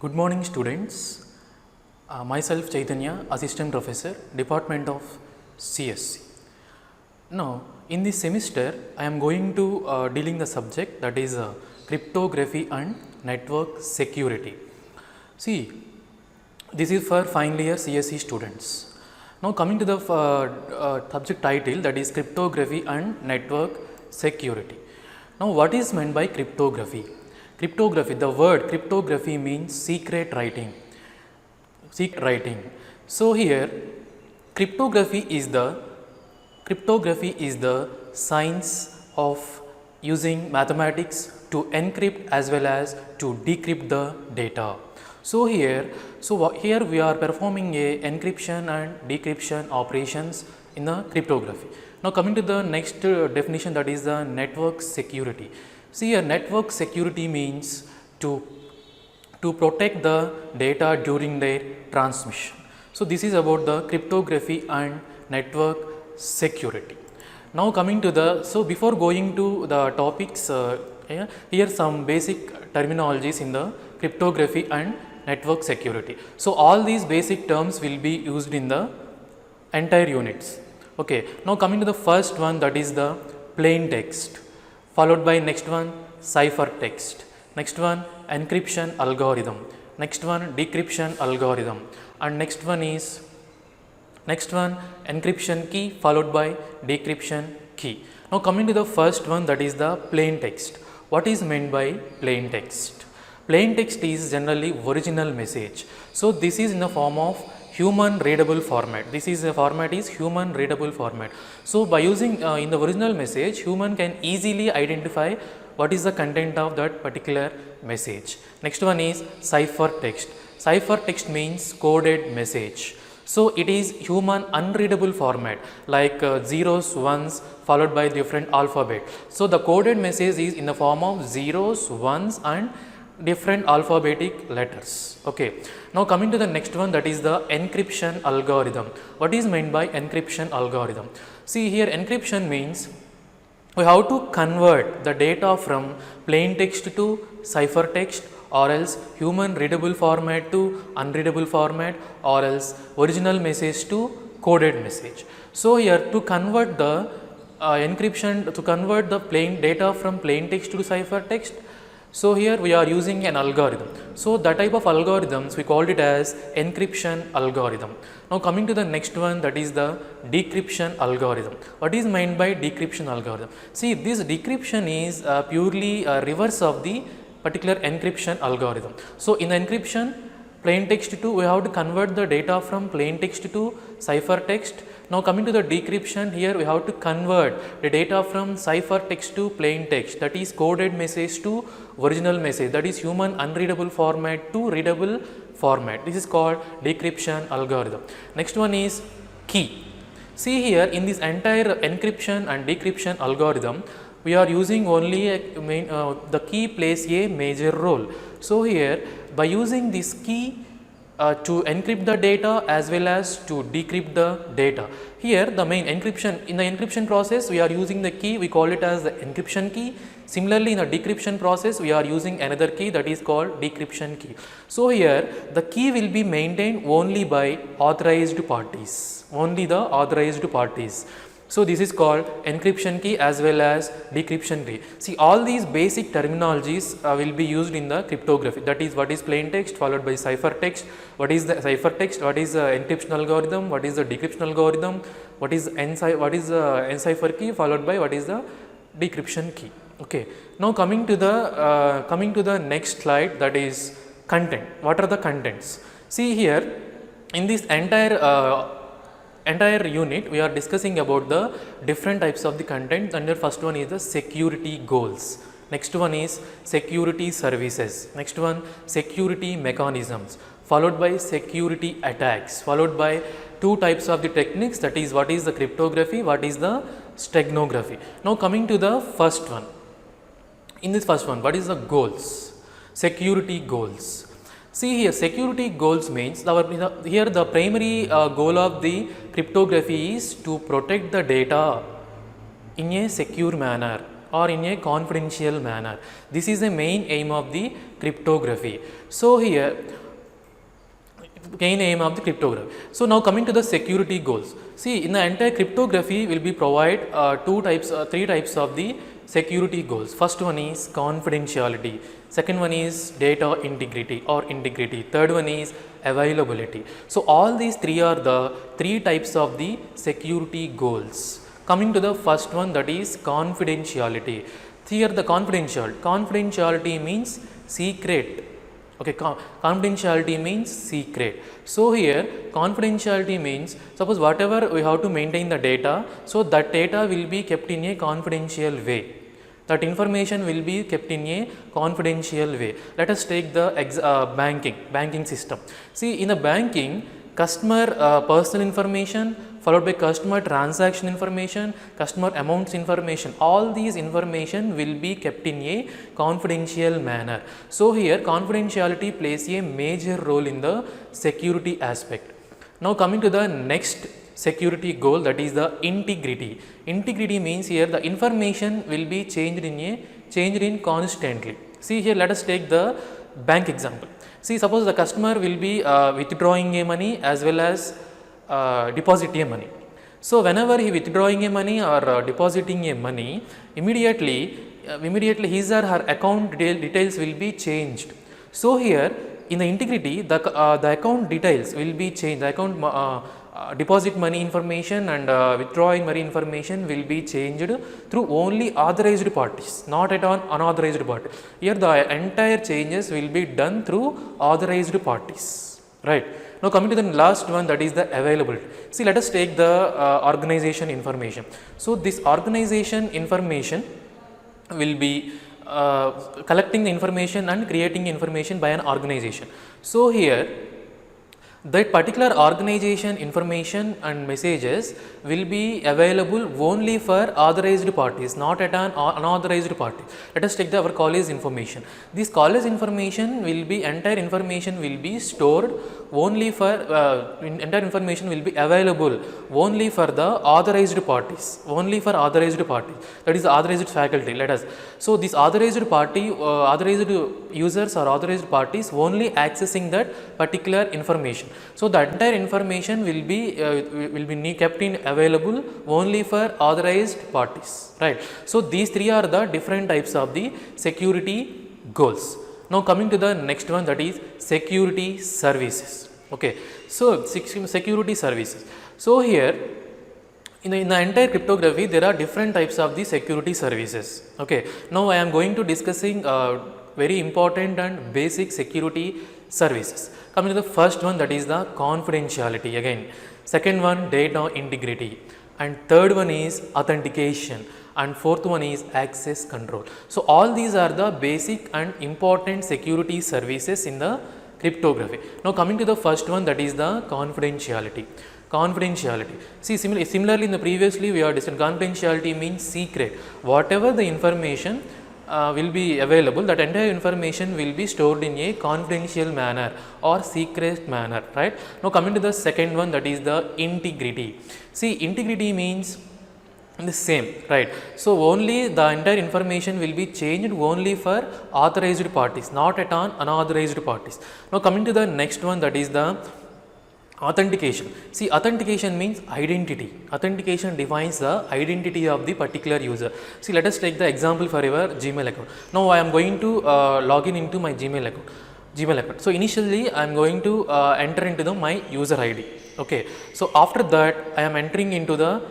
Good morning students, myself Chaitanya, Assistant Professor, Department of CSC. Now in this semester I am going to dealing the subject that is cryptography and network security. See, this is for final year CSC students. Now coming to the subject title, that is cryptography and network security. Now what is meant by cryptography? Cryptography, the word cryptography means secret writing. So here cryptography is the science of using mathematics to encrypt as well as to decrypt the data. So here we are performing a encryption and decryption operations in the cryptography. Now coming to the next definition, that is the network security. See, a network security means to protect the data during their transmission. So this is about the cryptography and network security. Now coming to the, so before going to the topics, here some basic terminologies in the cryptography and network security. So all these basic terms will be used in the entire units. Okay. Now coming to the first one, that is the plain text, followed by next one ciphertext, next one encryption algorithm, next one decryption algorithm, and next one encryption key followed by decryption key. Now coming to the first one, that is the plain text. What is meant by plain text? Plain text is generally original message. So this is in the form of human readable format. This is a format is human readable format. So by using in the original message, human can easily identify what is the content of that particular message. Next one is ciphertext. Ciphertext means coded message. So it is human unreadable format, like zeros, ones followed by different alphabet. So the coded message is in the form of zeros, ones and different alphabetic letters. Okay. Now coming to the next one, that is the encryption algorithm. What is meant by encryption algorithm? See, here encryption means we have to convert the data from plain text to ciphertext, or else human readable format to unreadable format, or else original message to coded message. So here to convert the encryption, to convert the plain data from plain text to ciphertext, so here we are using an algorithm. So that type of algorithms we called it as encryption algorithm. Now coming to the next one, that is the decryption algorithm. What is meant by decryption algorithm? See, this decryption is purely a reverse of the particular encryption algorithm. So in the encryption, plain text to, we have to convert the data from plain text to ciphertext. Now coming to the decryption, here we have to convert the data from ciphertext to plain text, that is coded message to original message, that is human unreadable format to readable format. This is called decryption algorithm. Next one is key. See, here in this entire encryption and decryption algorithm, we are using only the key plays a major role. So here by using this key to encrypt the data as well as to decrypt the data. Here the main encryption, in the encryption process we are using the key, we call it as the encryption key. Similarly in the decryption process we are using another key, that is called decryption key. So here the key will be maintained only by authorized parties, only the authorized parties. So this is called encryption key as well as decryption key. See, all these basic terminologies will be used in the cryptography, that is what is plain text followed by ciphertext, what is the ciphertext, what is the encryption algorithm, what is the decryption algorithm, what is the encipher key followed by what is the decryption key. Okay. Now coming to the next slide, that is content. What are the contents? See, here in this entire unit we are discussing about the different types of the content, and the first one is the security goals, next one is security services, next one security mechanisms, followed by security attacks, followed by two types of the techniques, that is what is the cryptography, what is the steganography. Now coming to the first one, in this first one, what is the goals? Security goals. See, here security goals means here the primary goal of the cryptography is to protect the data in a secure manner or in a confidential manner. This is the main aim of the cryptography. So here main aim of the cryptography. So now coming to the security goals. See, in the entire cryptography will be provide three types of the security goals. First one is confidentiality, second one is data integrity or integrity, third one is availability. So all these three are the three types of the security goals. Coming to the first one, that is confidentiality. Here the confidentiality means secret. Okay, confidentiality means secret. So here confidentiality means, suppose whatever we have to maintain the data, so that data will be kept in a confidential way. That information will be kept in a confidential way. Let us take the banking system. See, in the banking, customer personal information followed by customer transaction information, customer amounts information, all these information will be kept in a confidential manner. So here confidentiality plays a major role in the security aspect. Now coming to the next security goal, that is the integrity. Integrity means here the information will be changed in constantly. See here, let us take the bank example. See, suppose the customer will be withdrawing a money as well as depositing a money. So whenever he withdrawing a money or depositing a money, immediately his or her account details will be changed. So here in the integrity, the account details will be changed. The account deposit money information and withdrawing money information will be changed through only authorized parties, not at all unauthorized party. Here the entire changes will be done through authorized parties, right? Now coming to the last one, that is the availability. See, let us take the organization information. So this organization information will be collecting the information and creating information by an organization. So here that particular organization information and messages will be available only for authorized parties, not at an unauthorized party. Let us take our college information. This college information will be, entire information will be stored only for, entire information will be available only for the authorized parties, that is the authorized faculty, let us. So this authorized party, authorized users or authorized parties only accessing that particular information. So the entire information will be kept in available only for authorized parties, right? So these three are the different types of the security goals. Now coming to the next one, that is security services. Okay, so security services. So here in the entire cryptography there are different types of the security services. Okay, now I am going to discussing very important and basic security services. Coming to the first one, that is the confidentiality again. Second one, data integrity, and third one is authentication, and fourth one is access control. So all these are the basic and important security services in the cryptography. Now coming to the first one, that is the confidentiality. See, similarly in the previously we are discussing, confidentiality means secret. Whatever the information will be available, that entire information will be stored in a confidential manner or secret manner, right? Now coming to the second one, that is the integrity. See, integrity means the same, right? So only the entire information will be changed only for authorized parties, not at all unauthorized parties. Now coming to the next one, that is the authentication. See, authentication means identity. Authentication defines the identity of the particular user. See, let us take the example for your Gmail account. Now I am going to log in into my Gmail account. So initially I am going to enter into my user ID. Okay, so after that I am entering into the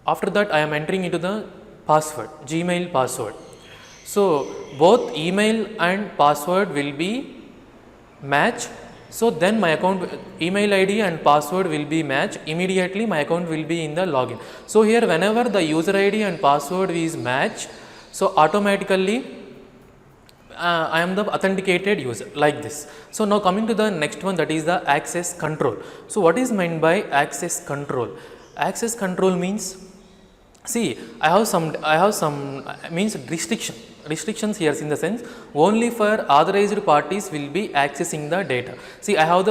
password, Gmail password. So both email and password will be matched. So then my account, email ID and password will be matched, immediately my account will be in the login. So here whenever the user ID and password is matched, so automatically I am the authenticated user, like this. So now coming to the next one, that is the access control. So what is meant by access control? Access control means, see, I have some means restrictions here, in the sense only for authorized parties will be accessing the data. See, I have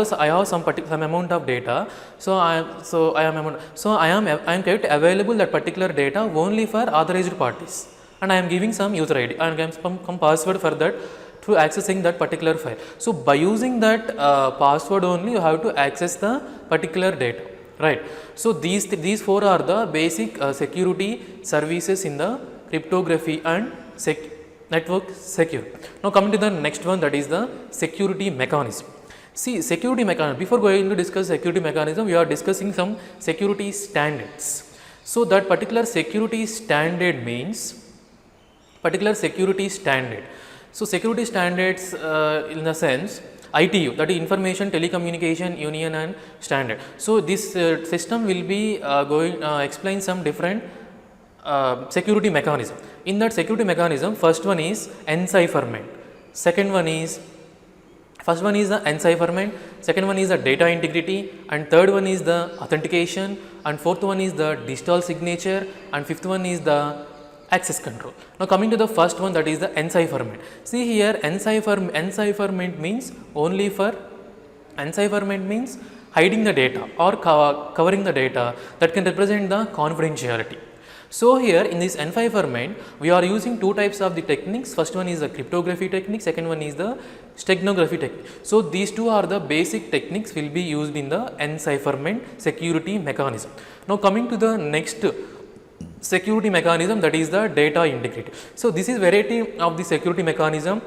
some amount of data, so I am kept available that particular data only for authorized parties, and I am giving some user ID and some password for through accessing that particular file. So by using that password only, you have to access the particular data, right? So these four are the basic security services in the cryptography and network security. Now coming to the next one, that is the security mechanism. See, security mechanism, before going to discuss security mechanism, we are discussing some security standards. So that particular security standard means particular security standard. So security standards in the sense ITU, that is Information Telecommunication Union and Standard. So this system will be explain some different security mechanism. In that security mechanism, first one is encipherment, first one is the encipherment, second one is the data integrity, and third one is the authentication, and fourth one is the digital signature, and fifth one is the access control. Now coming to the first one, that is the encipherment. See here, encipherment means only for encipherment means hiding the data or covering the data that can represent the confidentiality. So here in this encipherment, we are using two types of the techniques. First one is the cryptography technique, second one is the steganography technique. So these two are the basic techniques will be used in the encipherment security mechanism. Now coming to the next security mechanism, that is the data integrity. So this is variety of the security mechanism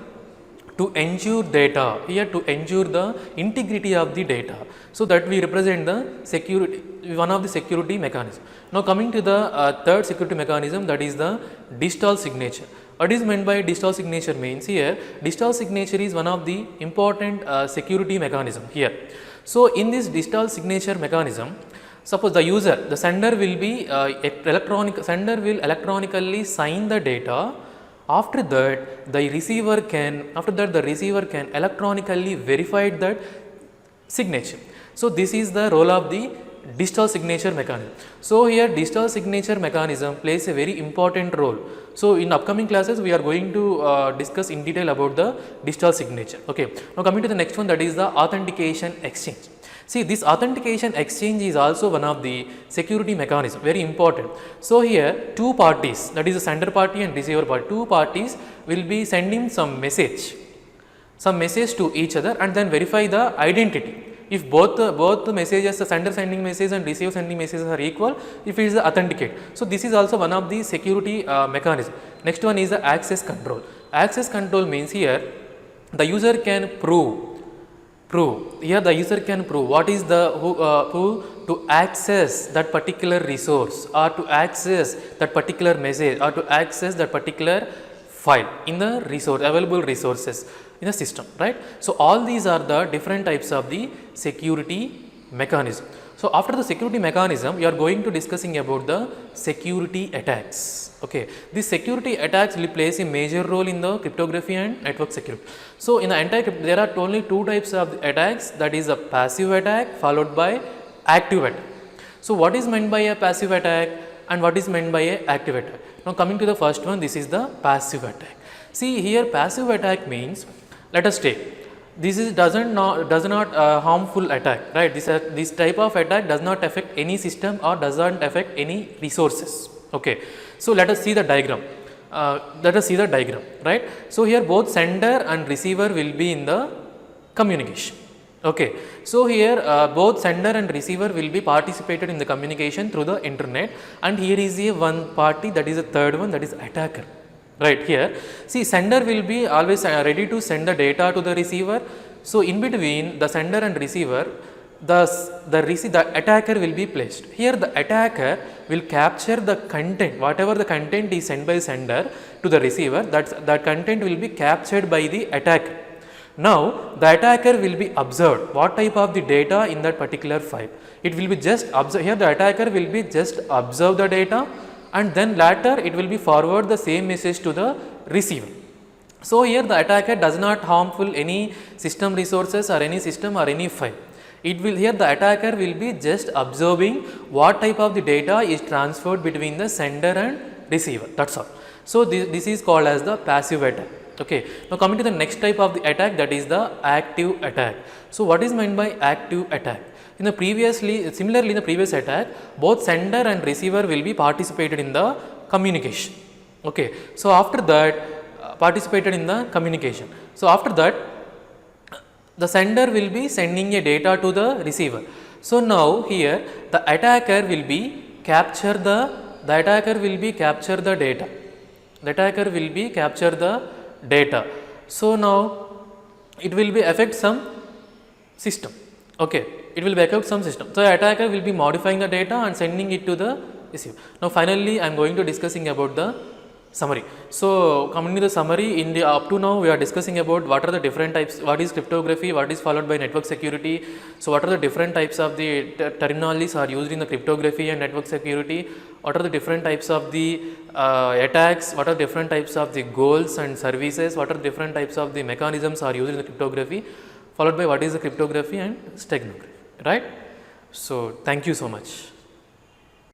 to ensure data, here to ensure the integrity of the data. So that we represent the security, one of the security mechanism. Now coming to the third security mechanism, that is the digital signature. What is meant by digital signature means here, digital signature is one of the important security mechanism here. So in this digital signature mechanism, suppose the user, the sender will be electronically sign the data. After that, the receiver can electronically verify that signature. So this is the role of the digital signature mechanism. So here digital signature mechanism plays a very important role. So in upcoming classes, we are going to discuss in detail about the digital signature. Okay. Now coming to the next one, that is the authentication exchange. See, this authentication exchange is also one of the security mechanism, very important. So here two parties, that is the sender party and receiver party, two parties will be sending some message to each other and then verify the identity. If both the messages, the sender sending message and receiver sending messages are equal, if it is the authenticate. So this is also one of the security mechanism. Next one is the access control. Access control means here the user can prove. Here the user can prove what is the who to access that particular resource or to access that particular message or to access that particular file in the available resources in the system, right. So all these are the different types of the security mechanism. So after the security mechanism, we are going to discussing about the security attacks. Okay, these security attacks will plays a major role in the cryptography and network security. So in the entire there are only two types of attacks, that is a passive attack followed by active attack. So what is meant by a passive attack and what is meant by a active attack? Now coming to the first one, this is the passive attack. See here, passive attack means, let us take, this is does not harmful attack, right. This type of attack does not affect any system or does not affect any resources. Okay. So let us see the diagram. Right. So here both sender and receiver will be in the communication. Okay. So here both sender and receiver will be participated in the communication through the internet, and here is a one party, that is a third one, that is attacker. Right here, see, sender will be always ready to send the data to the receiver. So in between the sender and receiver, the attacker will be placed. Here the attacker will capture the content, whatever the content is sent by sender to the receiver, that content will be captured by the attacker. Now the attacker will be observed what type of the data in that particular file. It will be just observe. Here the attacker will be just observe the data, and then later it will be forward the same message to the receiver. So here the attacker does not harmful any system resources or any system or any file. It will, here the attacker will be just observing what type of the data is transferred between the sender and receiver, that's all. So this is called as the passive attack. Okay. Now coming to the next type of the attack, that is the active attack. So what is meant by active attack? Similarly in the previous attack, both sender and receiver will be participated in the communication. Okay. So after that, participated in the communication. So after that, the sender will be sending a data to the receiver. So now here the attacker will be capture the data. So now it will be affect some system. Okay, it will back up some system. So attacker will be modifying the data and sending it to the receiver. Now finally I am going to discussing about the summary. So coming to the summary, in the up to now we are discussing about what are the different types, what is cryptography, what is followed by network security. So what are the different types of the terminologies are used in the cryptography and network security, what are the different types of the attacks, what are different types of the goals and services, what are different types of the mechanisms are used in the cryptography, followed by what is the cryptography and steganography, right? So thank you so much.